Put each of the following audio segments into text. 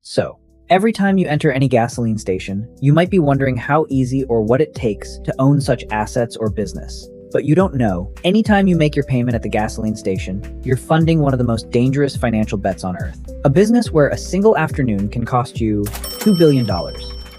So, every time you enter any gasoline station, you might be wondering how easy or what it takes to own such assets or business. But you don't know, anytime you make your payment at the gasoline station, you're funding one of the most dangerous financial bets on earth. A business where a single afternoon can cost you $2 billion.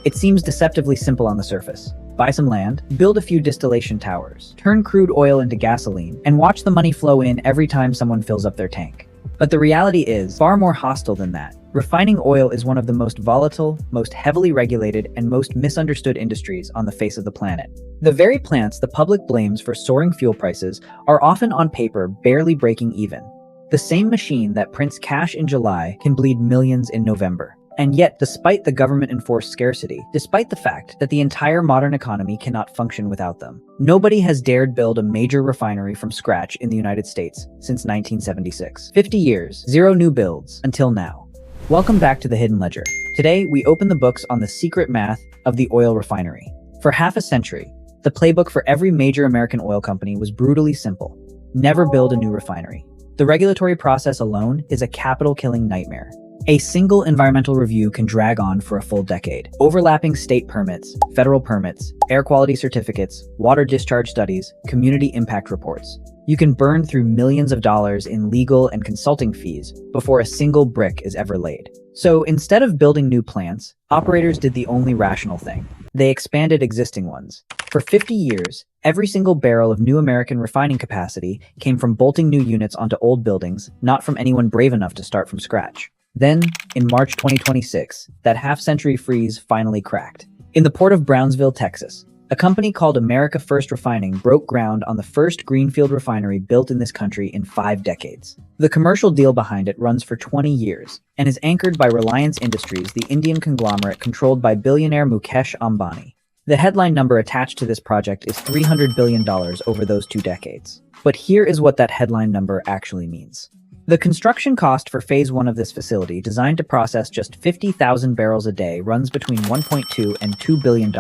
It seems deceptively simple on the surface. Buy some land, build a few distillation towers, turn crude oil into gasoline, and watch the money flow in every time someone fills up their tank. But the reality is far more hostile than that. Refining oil is one of the most volatile, most heavily regulated, and most misunderstood industries on the face of the planet. The very plants the public blames for soaring fuel prices are often on paper barely breaking even. The same machine that prints cash in July can bleed millions in November. And yet, despite the government-enforced scarcity, despite the fact that the entire modern economy cannot function without them, nobody has dared build a major refinery from scratch in the United States since 1976. 50 years, zero new builds, until now. Welcome back to the Hidden Ledger. Today, we open the books on the secret math of the oil refinery. For half a century, the playbook for every major American oil company was brutally simple. Never build a new refinery. The regulatory process alone is a capital-killing nightmare. A single environmental review can drag on for a full decade. Overlapping state permits, federal permits, air quality certificates, water discharge studies, community impact reports. You can burn through millions of dollars in legal and consulting fees before a single brick is ever laid. So instead of building new plants, operators did the only rational thing. They expanded existing ones. For 50 years, every single barrel of new American refining capacity came from bolting new units onto old buildings, not from anyone brave enough to start from scratch. Then, in March 2026, that half-century freeze finally cracked. In the port of Brownsville, Texas, a company called America First Refining broke ground on the first greenfield refinery built in this country in 5 decades. The commercial deal behind it runs for 20 years and is anchored by Reliance Industries, the Indian conglomerate controlled by billionaire Mukesh Ambani. The headline number attached to this project is $300 billion over those 2 decades. But here is what that headline number actually means. The construction cost for Phase 1 of this facility, designed to process just 50,000 barrels a day, runs between $1.2 and $2 billion.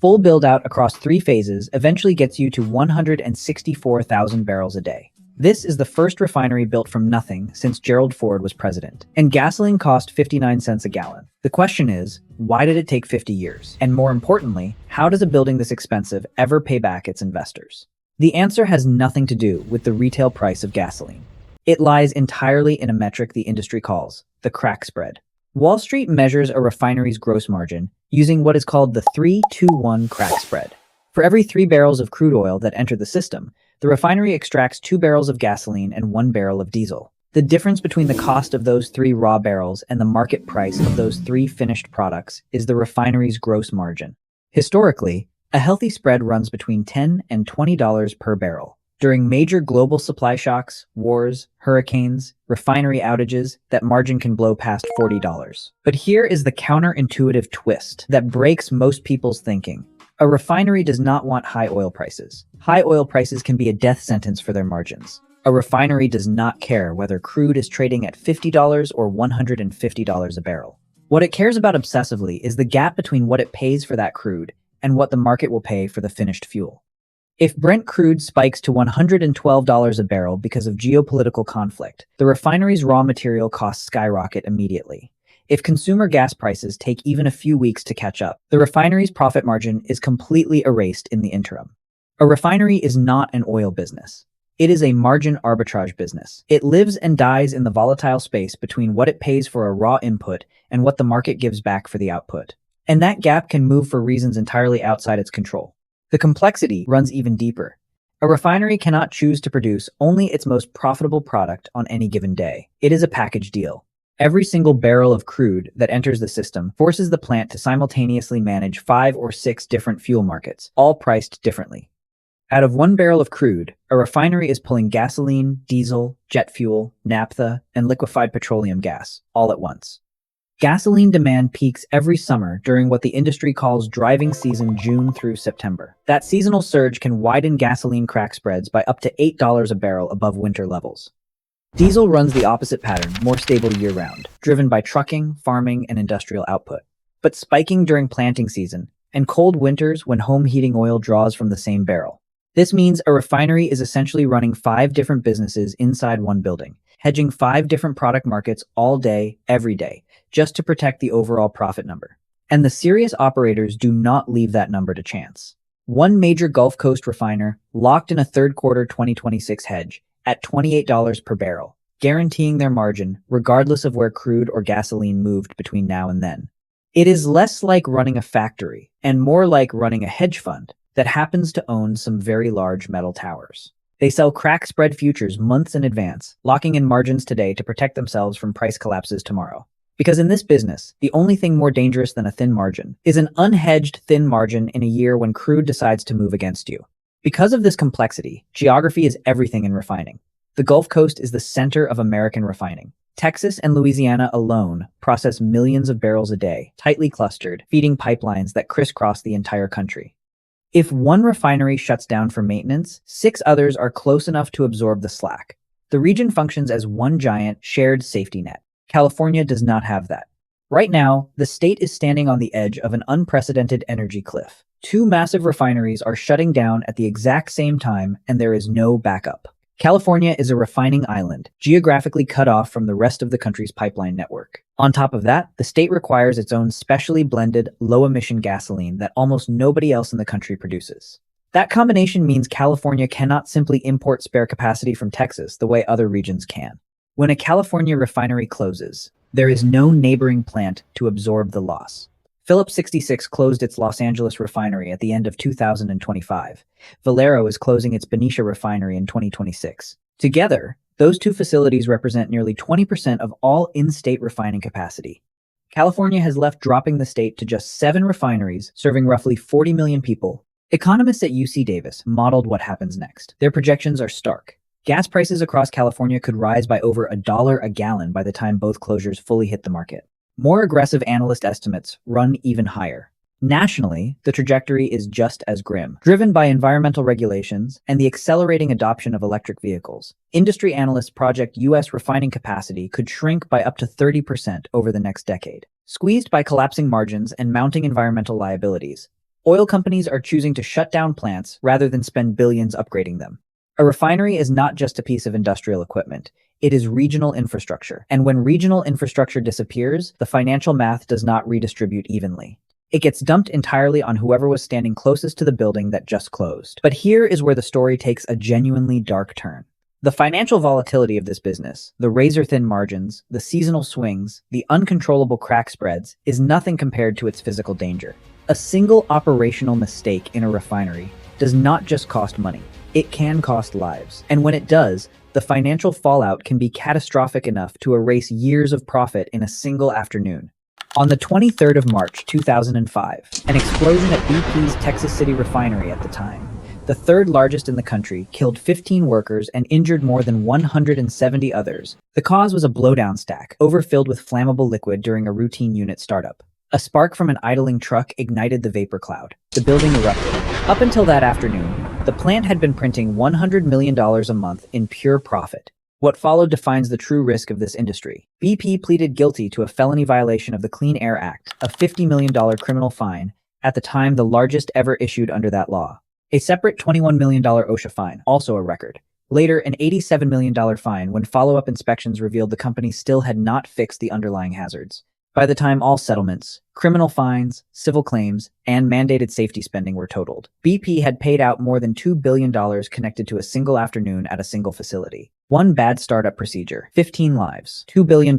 Full build-out across 3 phases eventually gets you to 164,000 barrels a day. This is the first refinery built from nothing since Gerald Ford was president. And gasoline cost 59 cents a gallon. The question is, why did it take 50 years? And more importantly, how does a building this expensive ever pay back its investors? The answer has nothing to do with the retail price of gasoline. It lies entirely in a metric the industry calls the crack spread. Wall Street measures a refinery's gross margin using what is called the 3-2-1 crack spread. For every 3 barrels of crude oil that enter the system, the refinery extracts 2 barrels of gasoline and 1 barrel of diesel. The difference between the cost of those 3 raw barrels and the market price of those 3 finished products is the refinery's gross margin. Historically, a healthy spread runs between $10 and $20 per barrel. During major global supply shocks, wars, hurricanes, refinery outages, that margin can blow past $40. But here is the counterintuitive twist that breaks most people's thinking. A refinery does not want high oil prices. High oil prices can be a death sentence for their margins. A refinery does not care whether crude is trading at $50 or $150 a barrel. What it cares about obsessively is the gap between what it pays for that crude and what the market will pay for the finished fuel. If Brent crude spikes to $112 a barrel because of geopolitical conflict, the refinery's raw material costs skyrocket immediately. If consumer gas prices take even a few weeks to catch up, the refinery's profit margin is completely erased in the interim. A refinery is not an oil business. It is a margin arbitrage business. It lives and dies in the volatile space between what it pays for a raw input and what the market gives back for the output. And that gap can move for reasons entirely outside its control. The complexity runs even deeper. A refinery cannot choose to produce only its most profitable product on any given day. It is a package deal. Every single barrel of crude that enters the system forces the plant to simultaneously manage 5 or 6 different fuel markets, all priced differently. Out of 1 barrel of crude, a refinery is pulling gasoline, diesel, jet fuel, naphtha, and liquefied petroleum gas, all at once. Gasoline demand peaks every summer during what the industry calls driving season, June through September. That seasonal surge can widen gasoline crack spreads by up to $8 a barrel above winter levels. Diesel runs the opposite pattern, more stable year-round, driven by trucking, farming, and industrial output, but spiking during planting season and cold winters when home heating oil draws from the same barrel. This means a refinery is essentially running 5 different businesses inside one building, hedging 5 different product markets all day, every day, just to protect the overall profit number. And the serious operators do not leave that number to chance. One major Gulf Coast refiner locked in a third quarter 2026 hedge at $28 per barrel, guaranteeing their margin regardless of where crude or gasoline moved between now and then. It is less like running a factory and more like running a hedge fund that happens to own some very large metal towers. They sell crack spread futures months in advance, locking in margins today to protect themselves from price collapses tomorrow. Because in this business, the only thing more dangerous than a thin margin is an unhedged thin margin in a year when crude decides to move against you. Because of this complexity, geography is everything in refining. The Gulf Coast is the center of American refining. Texas and Louisiana alone process millions of barrels a day, tightly clustered, feeding pipelines that crisscross the entire country. If one refinery shuts down for maintenance, 6 others are close enough to absorb the slack. The region functions as one giant, shared safety net. California does not have that. Right now, the state is standing on the edge of an unprecedented energy cliff. 2 massive refineries are shutting down at the exact same time, and there is no backup. California is a refining island, geographically cut off from the rest of the country's pipeline network. On top of that, the state requires its own specially blended, low-emission gasoline that almost nobody else in the country produces. That combination means California cannot simply import spare capacity from Texas the way other regions can. When a California refinery closes, there is no neighboring plant to absorb the loss. Phillips 66 closed its Los Angeles refinery at the end of 2025. Valero is closing its Benicia refinery in 2026. Together, those 2 facilities represent nearly 20% of all in-state refining capacity. California has left dropping the state to just 7 refineries, serving roughly 40 million people. Economists at UC Davis modeled what happens next. Their projections are stark. Gas prices across California could rise by over $1 a gallon by the time both closures fully hit the market. More aggressive analyst estimates run even higher. Nationally, the trajectory is just as grim. Driven by environmental regulations and the accelerating adoption of electric vehicles, industry analysts project U.S. refining capacity could shrink by up to 30% over the next decade. Squeezed by collapsing margins and mounting environmental liabilities, oil companies are choosing to shut down plants rather than spend billions upgrading them. A refinery is not just a piece of industrial equipment. It is regional infrastructure. And when regional infrastructure disappears, the financial math does not redistribute evenly. It gets dumped entirely on whoever was standing closest to the building that just closed. But here is where the story takes a genuinely dark turn. The financial volatility of this business, the razor-thin margins, the seasonal swings, the uncontrollable crack spreads, is nothing compared to its physical danger. A single operational mistake in a refinery does not just cost money. It can cost lives. And when it does, the financial fallout can be catastrophic enough to erase years of profit in a single afternoon. On the 23rd of March 2005, an explosion at BP's Texas City refinery at the time, the 3rd largest in the country, killed 15 workers and injured more than 170 others. The cause was a blowdown stack, overfilled with flammable liquid during a routine unit startup. A spark from an idling truck ignited the vapor cloud. The building erupted. Up until that afternoon, the plant had been printing $100 million a month in pure profit. What followed defines the true risk of this industry. BP pleaded guilty to a felony violation of the Clean Air Act, a $50 million criminal fine, at the time the largest ever issued under that law. A separate $21 million OSHA fine, also a record. Later, an $87 million fine when follow-up inspections revealed the company still had not fixed the underlying hazards. By the time all settlements, criminal fines, civil claims, and mandated safety spending were totaled, BP had paid out more than $2 billion connected to a single afternoon at a single facility. One bad startup procedure, 15 lives, $2 billion.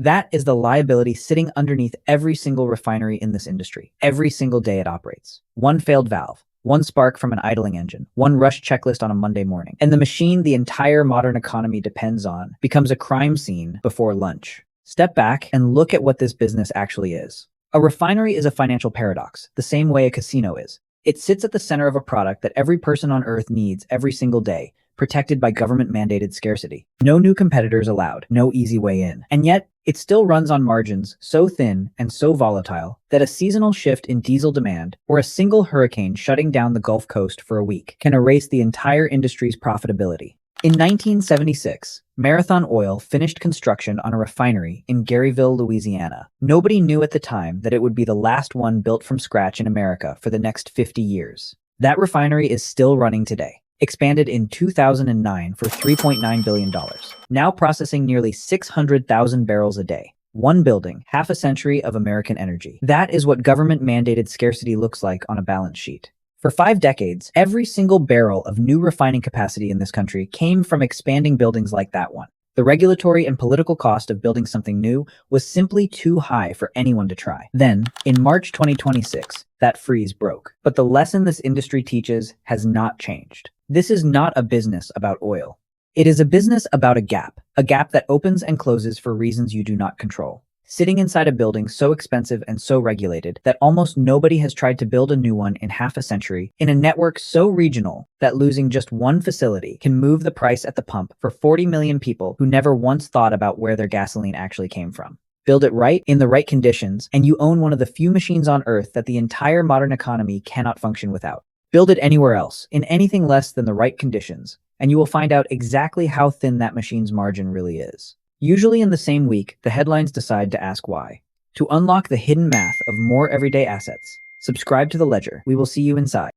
That is the liability sitting underneath every single refinery in this industry, every single day it operates. One failed valve, one spark from an idling engine, one rushed checklist on a Monday morning, and the machine the entire modern economy depends on becomes a crime scene before lunch. Step back and look at what this business actually is. A refinery is a financial paradox, the same way a casino is. It sits at the center of a product that every person on Earth needs every single day, protected by government-mandated scarcity. No new competitors allowed, no easy way in. And yet, it still runs on margins so thin and so volatile that a seasonal shift in diesel demand or a single hurricane shutting down the Gulf Coast for a week can erase the entire industry's profitability. In 1976, Marathon Oil finished construction on a refinery in Garyville, Louisiana. Nobody knew at the time that it would be the last one built from scratch in America for the next 50 years. That refinery is still running today. expanded in 2009 for $3.9 billion, now processing nearly 600,000 barrels a day. One building, half a century of American energy. That is what government-mandated scarcity looks like on a balance sheet. For 5 decades, every single barrel of new refining capacity in this country came from expanding buildings like that one. The regulatory and political cost of building something new was simply too high for anyone to try. Then, in March 2026, that freeze broke. But the lesson this industry teaches has not changed. This is not a business about oil. It is a business about a gap that opens and closes for reasons you do not control. Sitting inside a building so expensive and so regulated that almost nobody has tried to build a new one in half a century, in a network so regional that losing just one facility can move the price at the pump for 40 million people who never once thought about where their gasoline actually came from. Build it right, in the right conditions, and you own one of the few machines on Earth that the entire modern economy cannot function without. Build it anywhere else, in anything less than the right conditions, and you will find out exactly how thin that machine's margin really is. Usually in the same week, the headlines decide to ask why. To unlock the hidden math of more everyday assets, subscribe to the Ledger. We will see you inside.